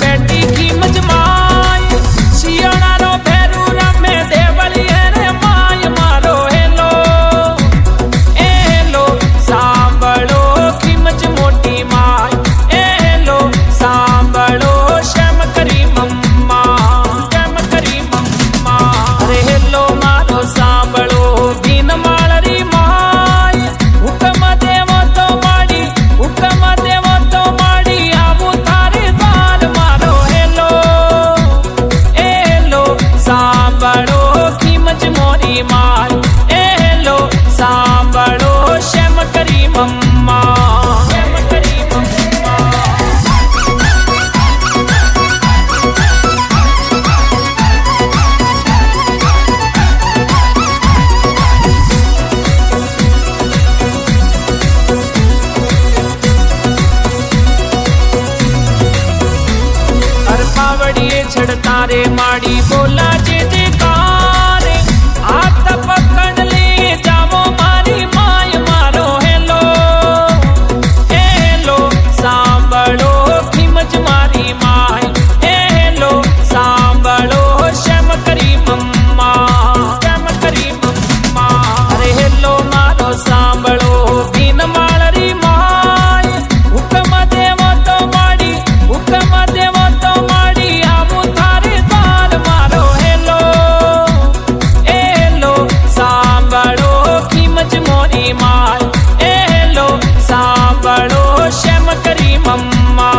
બેટી કી મજમાય શિયાળાનો ભેરુ રમે દેવળીએ રે માય મારો હેલો એલો સાંભળો કિંમત મોટી માય એલો સાંભળો શેમ કરી મમ્મા અરે હેલો મારો સાંભળો દિન માળરી માય હુકમ દેવો તો માડી આવું તારે દ્વાર મારો હેલો એલો સાંભળો કિંમત મોરી માય એલો સાંભળો શેમ કરી મમ્મા छड़ता रे माड़ी बोला जे जयकारे हाथ पकड़ ले जावो मारी माय मारो हेलो हेलो सांभळो किंमत मारी माय हेलो सांभळो शम करी मम्मा अरे हेलो मारो सांभळो दिन माळरी माय हुकम देवो तो माड़ी आવું તારે દ્વાર મારો હેલો એલો સાંભળો કિંમત મોરી માય એલો સાંભળો શેમ કરી મમ્મા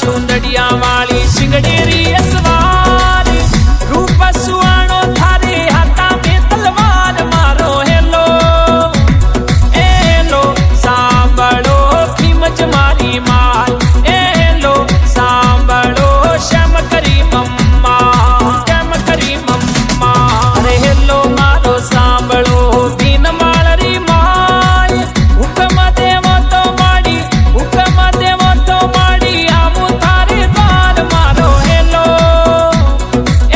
चुंदड़िया वाली सिंगड़ेरी असवार रूप सुहानो थारे हाथा में तलवार मारो हेलो एलो सांभळो किंमत मारी माय एलो सांभळो शम करी मम्मा अरे हेलो मारो सांभळो दिन माळरी माय हुकम देवो तो माड़ी आવું તારે દ્વાર મારો હેલો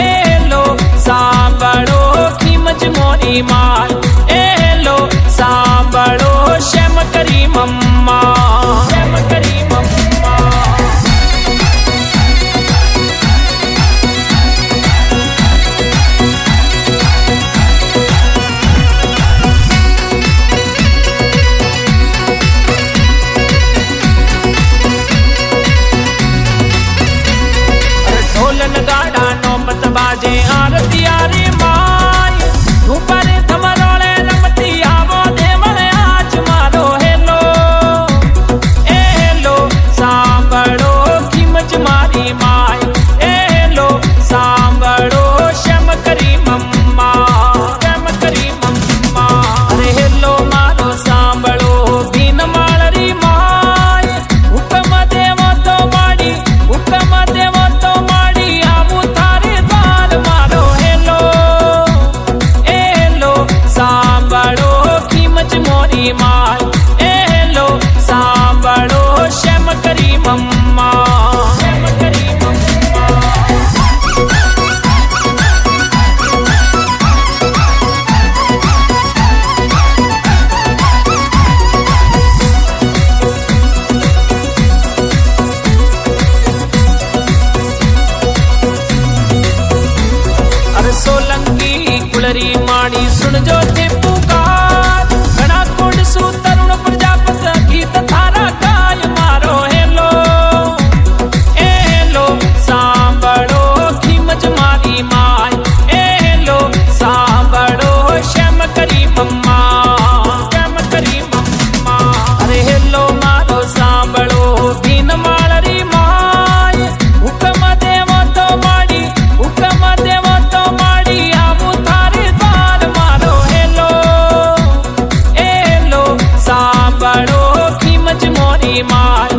એલો સાંભળો કિંમત મોરી માય એલો સાંભળો શેમ કરી મમ્મા ढोलन गाड़ा नौबत बाजे आरती आरी माय ऊपर धमरोले रमती आवो देवळे आज मारो हेलो एलो सांभळो किंमत मारी माय एलो सांभळो शम करी मम्मा अरे हेलो मारो सांभळो दिन माळरी माय हुकम देवो तो माड़ी आવું તારે દ્વાર મારો હેલો એલો સાંભળો કિંમત મોરી માય એલો સાંભળો શેમ કરી મમ્મા सोलंकी कुलरी माड़ी सुन जो ते पुकार घना कोड सु तरुण प्रजापत गीत थारा गाय मारो हेलो एलो सांभळो किंमत मारी माय एलो सांभळो शम करी मम्मा अरे हेलो मारो सांभळो दिन माळरी माय हुकम देवो तो माड़ी आવું તારે દ્વાર મારો હેલો એલો सांभळो किंमत मोरी माय